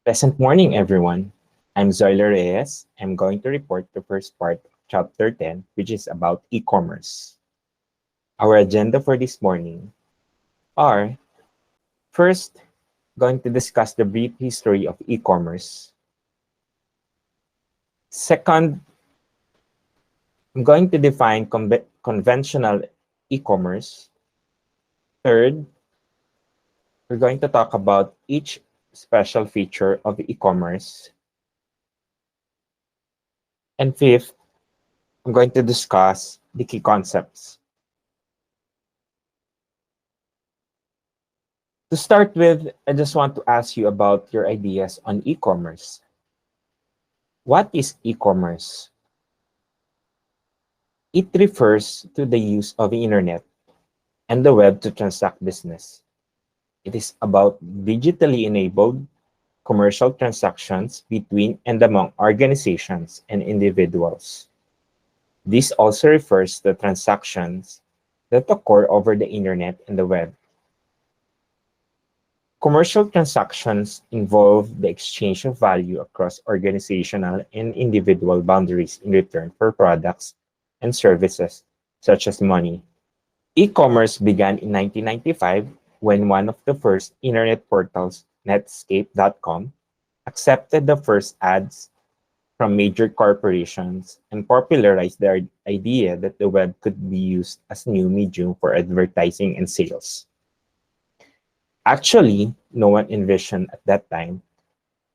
Pleasant morning, everyone. I'm Zoila Reyes. I'm going to report the first part of Chapter 10, which is about e-commerce. Our agenda for this morning are first, going to discuss the brief history of e-commerce. Second, I'm going to define conventional e-commerce. Third, we're going to talk about each special feature of e-commerce. And fifth, I'm going to discuss the key concepts. To start with, I just want to ask you about your ideas on e-commerce. What is e-commerce? It refers to the use of the internet and the web to transact business. It is about digitally enabled commercial transactions between and among organizations and individuals. This also refers to transactions that occur over the internet and the web. Commercial transactions involve the exchange of value across organizational and individual boundaries in return for products and services, such as money. E-commerce began in 1995 when one of the first internet portals, Netscape.com, accepted the first ads from major corporations and popularized the idea that the web could be used as new medium for advertising and sales. Actually, no one envisioned at that time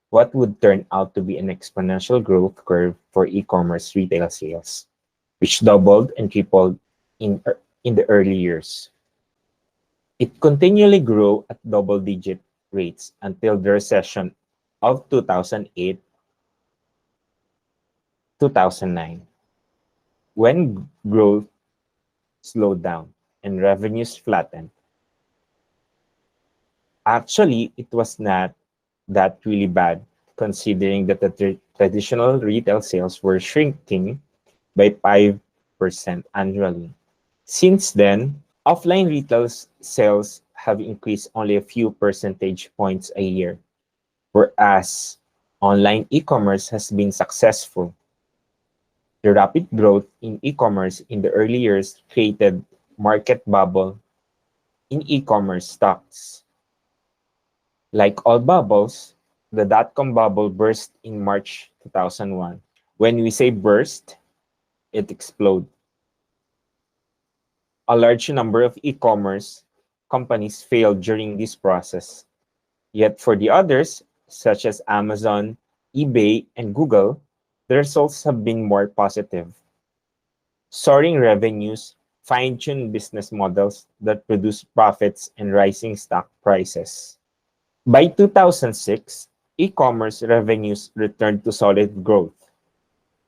what would turn out to be an exponential growth curve for e-commerce retail sales, which doubled and tripled in the early years. It continually grew at double-digit rates until the recession of 2008-2009, when growth slowed down and revenues flattened. Actually, it was not that really bad, considering that the traditional retail sales were shrinking by 5% annually. Since then, offline retail sales have increased only a few percentage points a year, whereas online e-commerce has been successful. The rapid growth in e-commerce in the early years created market bubble in e-commerce stocks. Like all bubbles, the dot-com bubble burst in March 2001. When we say burst, it exploded. A large number of e-commerce companies failed during this process. Yet for the others, such as Amazon, eBay, and Google, the results have been more positive. Soaring revenues, fine-tuned business models that produce profits and rising stock prices. By 2006, e-commerce revenues returned to solid growth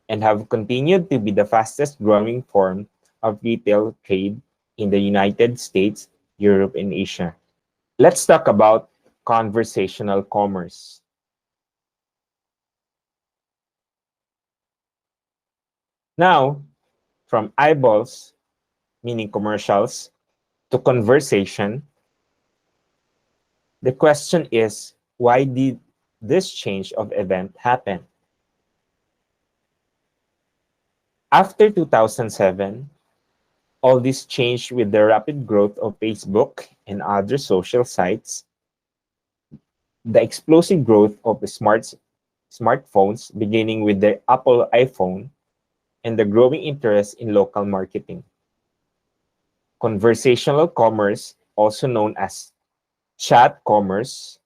and have continued to be the fastest growing form of retail trade in the United States, Europe, and Asia. Let's talk about conversational commerce. Now, from eyeballs, meaning commercials, to conversation, the question is, why did this change of event happen? After 2007, all this changed with the rapid growth of Facebook and other social sites, the explosive growth of the smartphones, beginning with the Apple iPhone, and the growing interest in local marketing. Conversational commerce, also known as chat commerce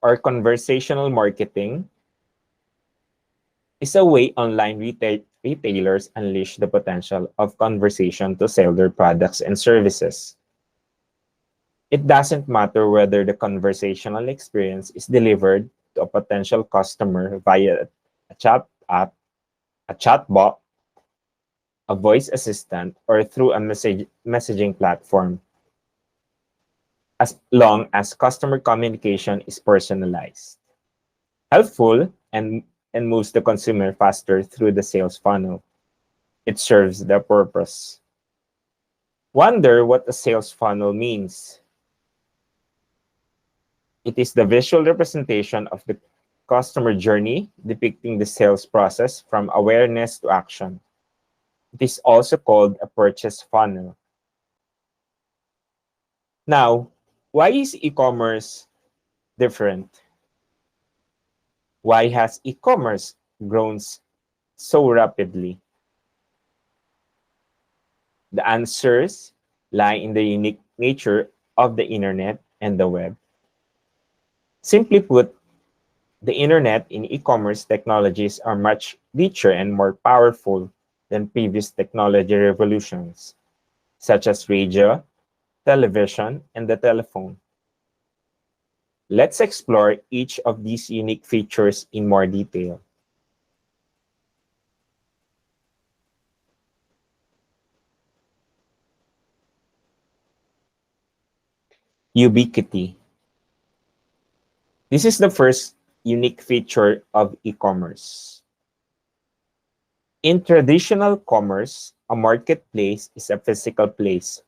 or conversational marketing, is a way online retailers unleash the potential of conversation to sell their products and services. It doesn't matter whether the conversational experience is delivered to a potential customer via a chat app, a chatbot, a voice assistant, or through a messaging platform, as long as customer communication is personalized, helpful, and moves the consumer faster through the sales funnel. It serves the purpose. Wonder what a sales funnel means. It is the visual representation of the customer journey depicting the sales process from awareness to action. It is also called a purchase funnel. Now, why is e-commerce different? Why has e-commerce grown so rapidly? The answers lie in the unique nature of the internet and the web. Simply put, the internet and e-commerce technologies are much richer and more powerful than previous technology revolutions, such as radio, television, and the telephone. Let's explore each of these unique features in more detail. Ubiquity. This is the first unique feature of e-commerce. In traditional commerce, a marketplace is a physical place,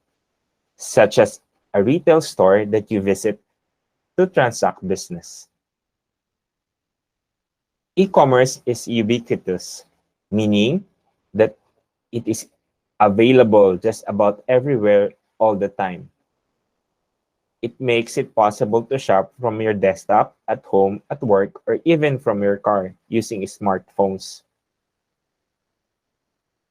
such as a retail store that you visit to transact business. E-commerce is ubiquitous, meaning that it is available just about everywhere all the time. It makes it possible to shop from your desktop, at home, at work, or even from your car using smartphones.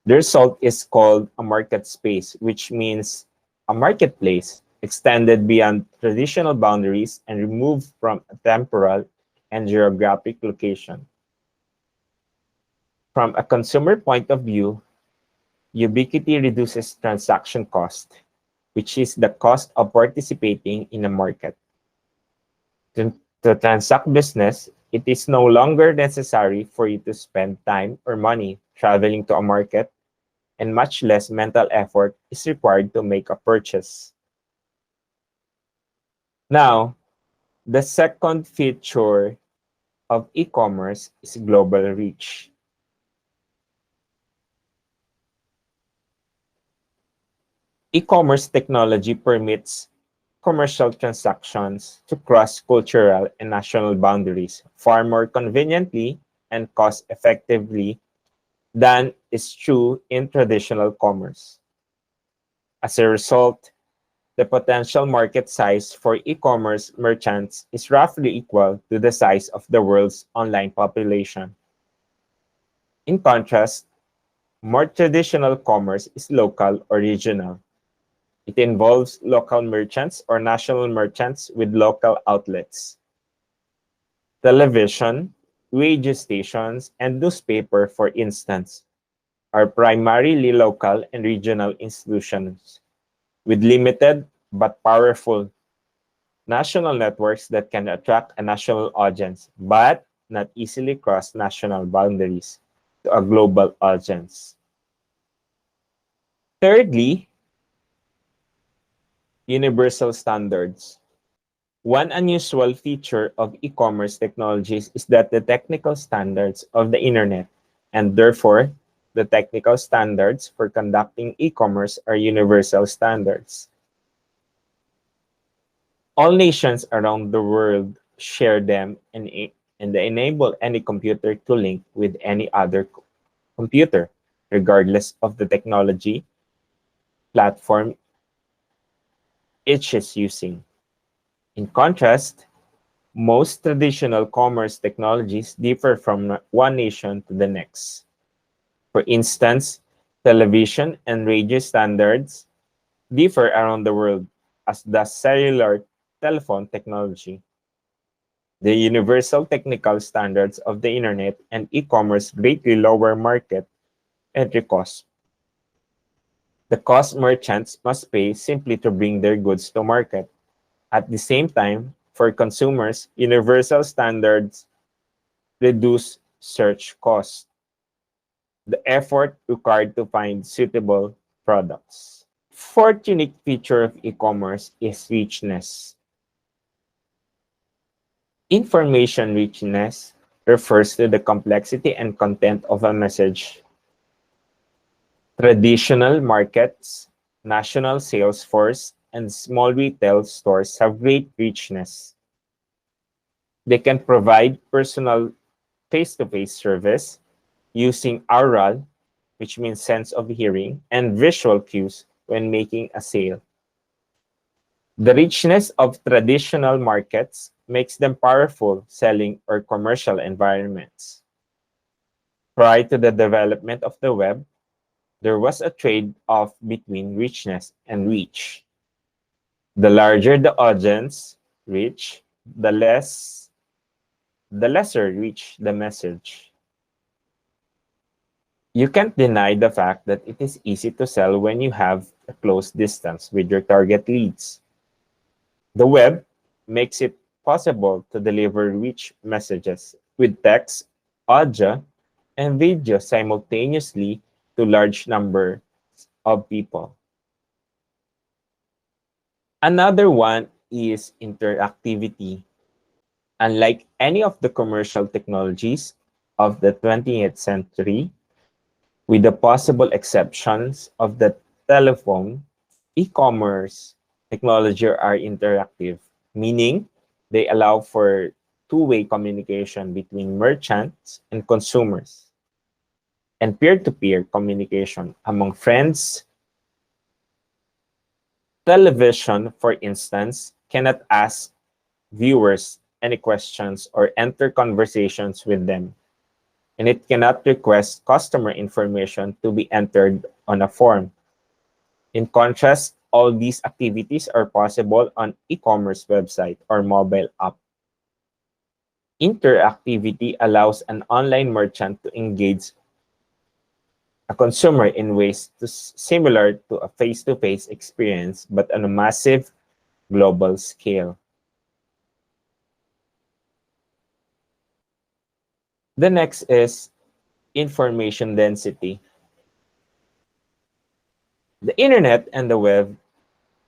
The result is called a market space, which means a marketplace extended beyond traditional boundaries and removed from a temporal and geographic location. From a consumer point of view, ubiquity reduces transaction cost, which is the cost of participating in a market. To transact business, it is no longer necessary for you to spend time or money traveling to a market, and much less mental effort is required to make a purchase. Now, the second feature of e-commerce is global reach. E-commerce technology permits commercial transactions to cross cultural and national boundaries far more conveniently and cost effectively than is true in traditional commerce. As a result, the potential market size for e-commerce merchants is roughly equal to the size of the world's online population. In contrast, more traditional commerce is local or regional. It involves local merchants or national merchants with local outlets. Television, radio stations, and newspaper, for instance, are primarily local and regional institutions with limited but powerful national networks that can attract a national audience but not easily cross national boundaries to a global audience. Thirdly, universal standards. One unusual feature of e-commerce technologies is that the technical standards of the internet, and therefore the technical standards for conducting e-commerce, are universal standards. All nations around the world share them, and they enable any computer to link with any other computer, regardless of the technology platform each is using. In contrast, most traditional commerce technologies differ from one nation to the next. For instance, television and radio standards differ around the world, as does cellular telephone technology. The universal technical standards of the internet and e-commerce greatly lower market entry costs. The cost merchants must pay simply to bring their goods to market. At the same time, for consumers, universal standards reduce search costs, the effort required to find suitable products. Fourth unique feature of e-commerce is richness. Information richness refers to the complexity and content of a message. Traditional markets, national sales force, and small retail stores have great richness. They can provide personal face-to-face service using aural, which means sense of hearing, and visual cues when making a sale. The richness of traditional markets makes them powerful selling or commercial environments. Prior to the development of the web, there was a trade-off between richness and reach. The larger the audience reach, the lesser reach the message. You can't deny the fact that it is easy to sell when you have a close distance with your target leads. The web makes it possible to deliver rich messages with text, audio, and video simultaneously to large numbers of people. Another one is interactivity. Unlike any of the commercial technologies of the 20th century, with the possible exceptions of the telephone, e-commerce technology are interactive, meaning they allow for two-way communication between merchants and consumers, and peer-to-peer communication among friends. Television, for instance, cannot ask viewers any questions or enter conversations with them, and it cannot request customer information to be entered on a form. In contrast, all these activities are possible on e-commerce website or mobile app. Interactivity allows an online merchant to engage a consumer in ways similar to a face-to-face experience, but on a massive global scale. The next is information density. The internet and the web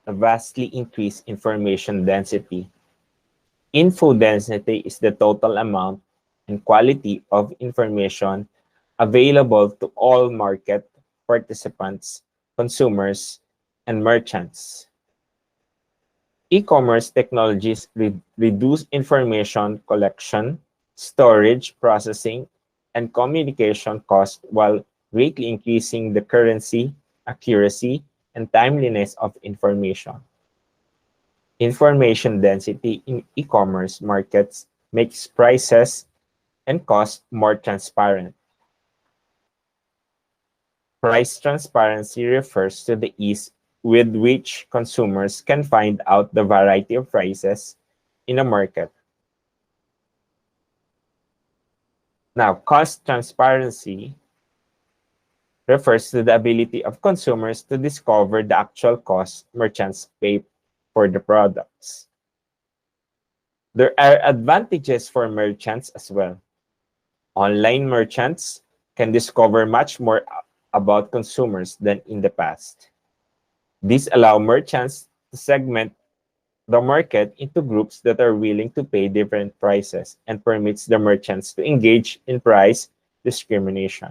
vastly increase information density. Info density is the total amount and quality of information available to all market participants, consumers, and merchants. E-commerce technologies reduce information collection, storage, processing, and communication costs while greatly increasing the currency, accuracy, and timeliness of information. Information density in e-commerce markets makes prices and costs more transparent. Price transparency refers to the ease with which consumers can find out the variety of prices in a market. Now, cost transparency refers to the ability of consumers to discover the actual cost merchants pay for the products. There are advantages for merchants as well. Online merchants can discover much more about consumers than in the past. These allow merchants to segment the market into groups that are willing to pay different prices and permits the merchants to engage in price discrimination,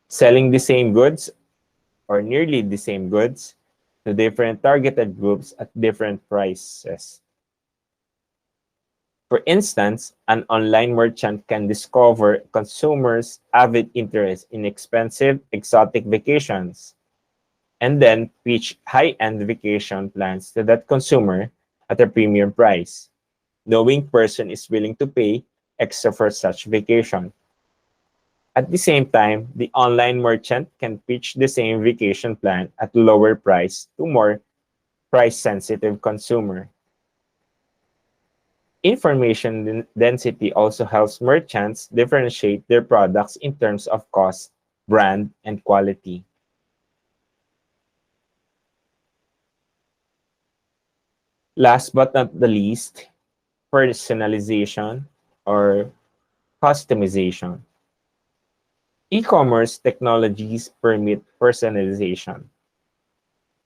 selling the same goods or nearly the same goods to different targeted groups at different prices. For instance, an online merchant can discover consumers' avid interest in expensive, exotic vacations and then pitch high-end vacation plans to that consumer at a premium price, knowing person is willing to pay extra for such vacation. At the same time, the online merchant can pitch the same vacation plan at lower price to more price-sensitive consumer. Information density also helps merchants differentiate their products in terms of cost, brand, and quality. Last but not the least, personalization or customization. E-commerce technologies permit personalization.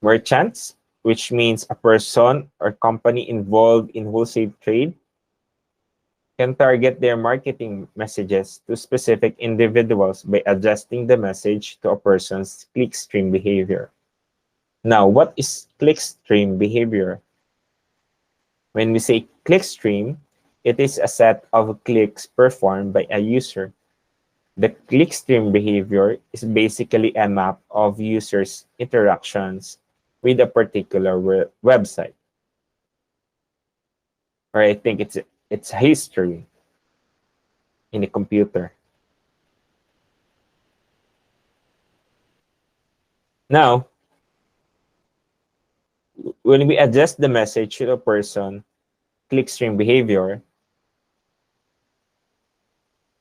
Merchants, which means a person or company involved in wholesale trade, can target their marketing messages to specific individuals by adjusting the message to a person's clickstream behavior. Now, what is clickstream behavior? When we say clickstream, It is a set of clicks performed by a user. The clickstream behavior is basically a map of users' interactions with a particular website, or I think it's history in a computer. Now, when we adjust the message to a person, clickstream behavior,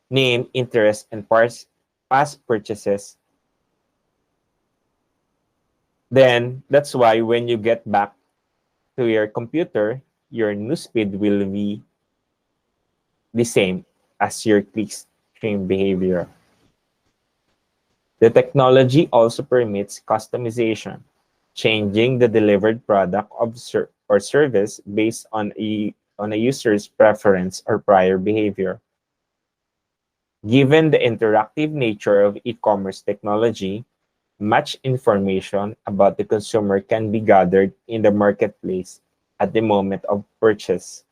name, interest, and past purchases, then that's why when you get back to your computer, your newsfeed will be the same as your clickstream behavior. The technology also permits customization, changing the delivered product or service based on a user's preference or prior behavior. Given the interactive nature of e-commerce technology, much information about the consumer can be gathered in the marketplace at the moment of purchase.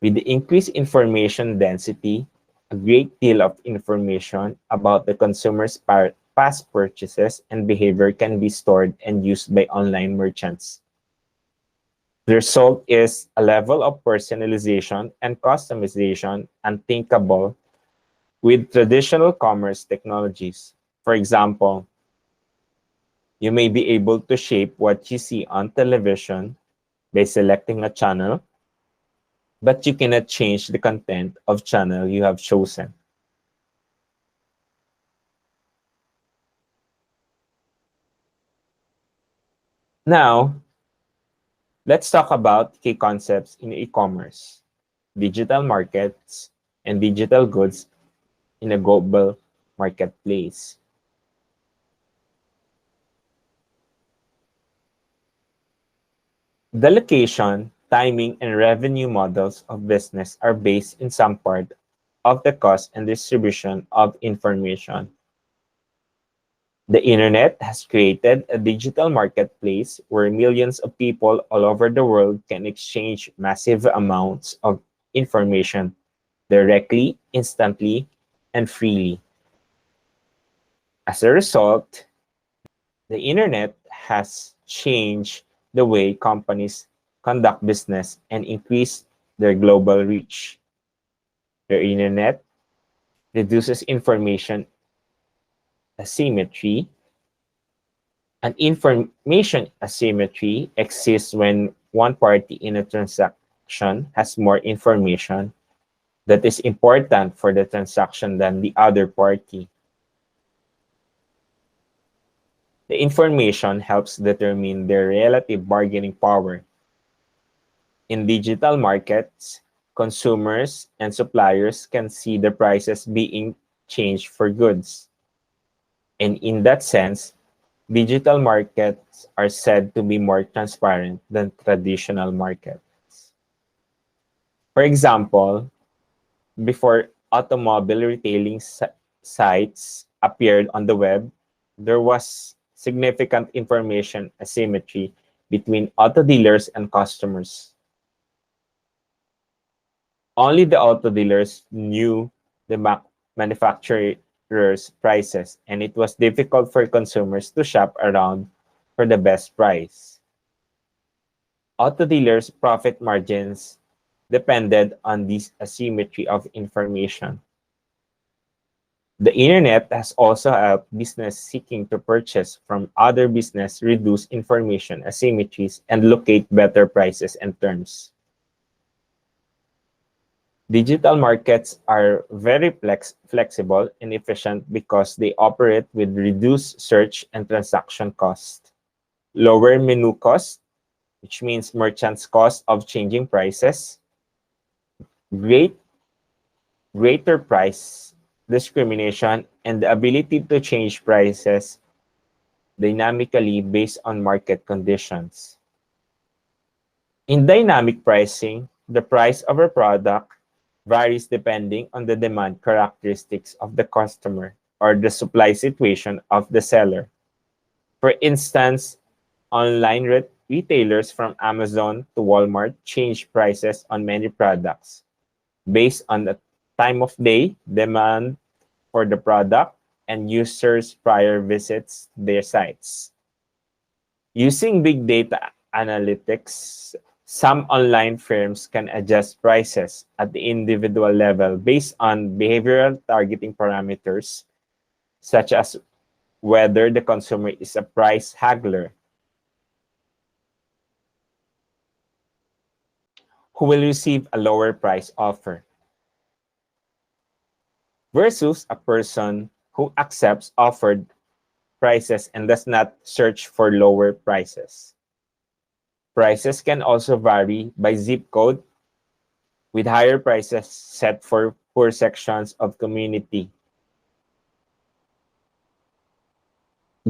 With the increased information density, a great deal of information about the consumer's past purchases and behavior can be stored and used by online merchants. The result is a level of personalization and customization unthinkable with traditional commerce technologies. For example, you may be able to shape what you see on television by selecting a channel, but you cannot change the content of channel you have chosen. Now, let's talk about key concepts in e-commerce, digital markets, and digital goods in a global marketplace. The location, timing, and revenue models of business are based in some part of the cost and distribution of information. The internet has created a digital marketplace where millions of people all over the world can exchange massive amounts of information directly, instantly, and freely. As a result, the internet has changed the way companies conduct business and increase their global reach. The internet reduces information asymmetry. An information asymmetry exists when one party in a transaction has more information that is important for the transaction than the other party. The information helps determine their relative bargaining power. In digital markets, consumers and suppliers can see the prices being changed for goods. And in that sense, digital markets are said to be more transparent than traditional markets. For example, before automobile retailing sites appeared on the web, there was significant information asymmetry between auto dealers and customers. Only the auto dealers knew the manufacturer's prices, and it was difficult for consumers to shop around for the best price. Auto dealers' profit margins depended on this asymmetry of information. The internet has also helped business seeking to purchase from other business reduce information asymmetries and locate better prices and terms. Digital markets are very flexible and efficient because they operate with reduced search and transaction cost, lower menu cost, which means merchants' cost of changing prices, great greater price discrimination, and the ability to change prices dynamically based on market conditions. In dynamic pricing, the price of a product varies depending on the demand characteristics of the customer or the supply situation of the seller. For instance, online retailers from Amazon to Walmart change prices on many products based on the time of day, demand for the product, and users' prior visits to their sites. Using big data analytics, some online firms can adjust prices at the individual level based on behavioral targeting parameters, such as whether the consumer is a price haggler who will receive a lower price offer versus a person who accepts offered prices and does not search for lower prices. Prices can also vary by zip code, with higher prices set for poor sections of community.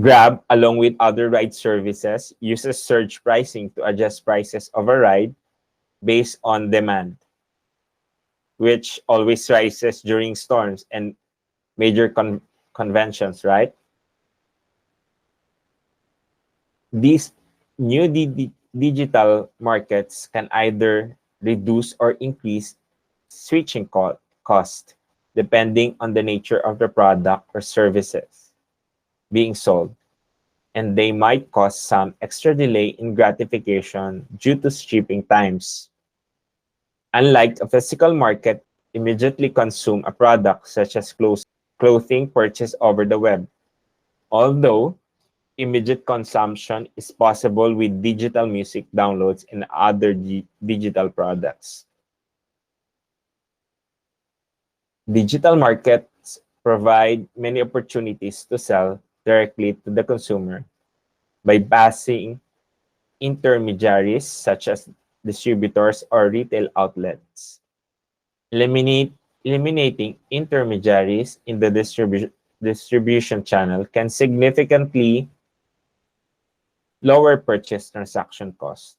Grab, along with other ride services, uses surge pricing to adjust prices of a ride based on demand, which always rises during storms and major conventions, right? These new digital markets can either reduce or increase switching cost depending on the nature of the product or services being sold, and they might cause some extra delay in gratification due to shipping times. Unlike a physical market, immediately consume a product such as clothing purchased over the web. Although immediate consumption is possible with digital music downloads and other digital products. Digital markets provide many opportunities to sell directly to the consumer by passing intermediaries such as distributors or retail outlets. Eliminating intermediaries in the distribution channel can significantly lower purchase transaction costs.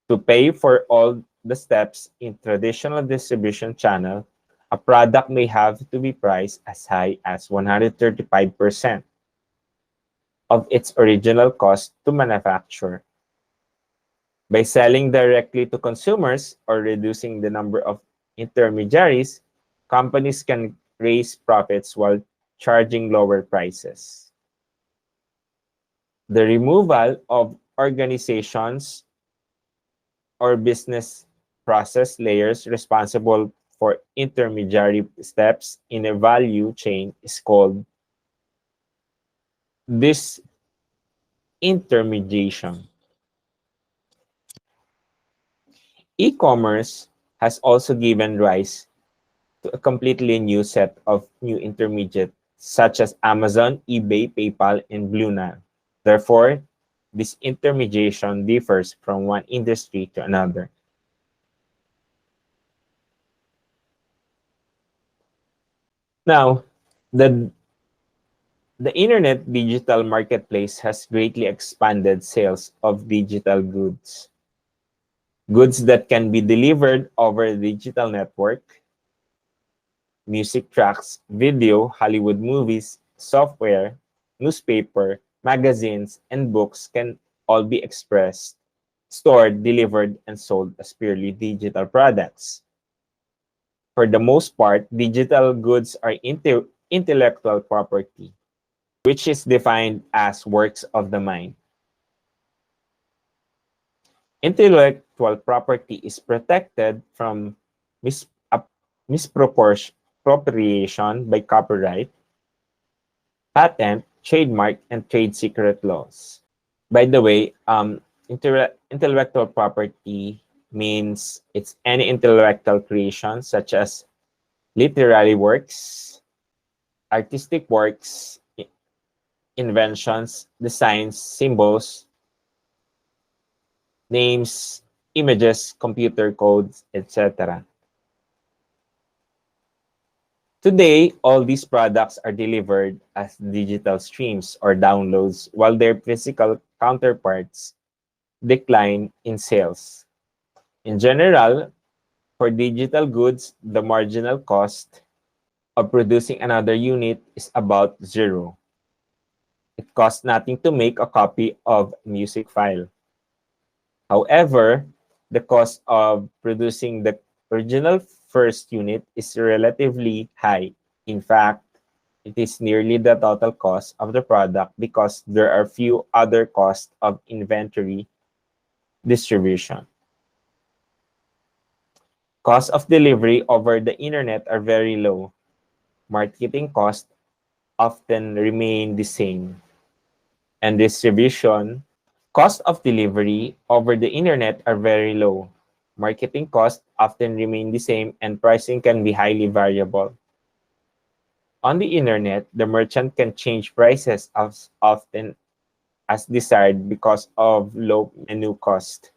To pay for all the steps in traditional distribution channel, a product may have to be priced as high as 135% of its original cost to manufacture. By selling directly to consumers or reducing the number of intermediaries, companies can raise profits while charging lower prices. The removal of organizations or business process layers responsible for intermediary steps in a value chain is called disintermediation. E-commerce has also given rise to a completely new set of new intermediates such as Amazon, eBay, PayPal, and Blue Nile. Therefore, this intermediation differs from one industry to another. Now, the internet digital marketplace has greatly expanded sales of digital goods. Goods that can be delivered over a digital network, music tracks, video, Hollywood movies, software, newspaper, magazines, and books can all be expressed, stored, delivered, and sold as purely digital products. For the most part, digital goods are intellectual property, which is defined as works of the mind. Intellectual property is protected from misappropriation by copyright, patent, trademark, and trade secret laws. By the way, intellectual property means it's any intellectual creation such as literary works, artistic works, inventions, designs, symbols, names, images, computer codes, etc. Today, all these products are delivered as digital streams or downloads, while their physical counterparts decline in sales. In general, for digital goods, the marginal cost of producing another unit is about zero. It costs nothing to make a copy of a music file. However, the cost of producing the original first unit is relatively high. In fact, it is nearly the total cost of the product because there are few other costs of inventory distribution. Cost of delivery over the internet are very low. Marketing costs often remain the same. And distribution cost of delivery over the internet are very low. Marketing costs often remain the same and pricing can be highly variable. On the internet, the merchant can change prices as often as desired because of low menu cost.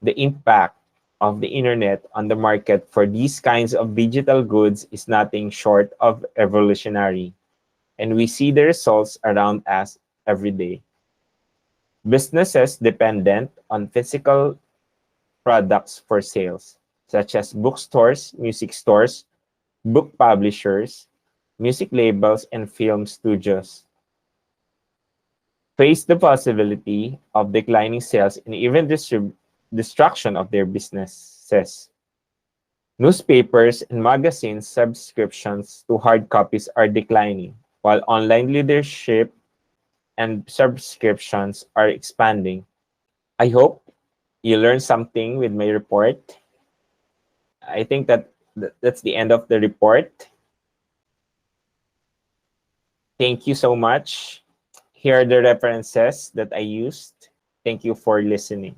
The impact of the internet on the market for these kinds of digital goods is nothing short of revolutionary, and we see the results around us every day. Businesses dependent on physical products for sales, such as bookstores, music stores, book publishers, music labels, and film studios, face the possibility of declining sales and even destruction of their businesses. Newspapers and magazines subscriptions to hard copies are declining, while online leadership and subscriptions are expanding. I hope you learned something with my report. I think that's the end of the report. Thank you so much. Here are the references that I used. Thank you for listening.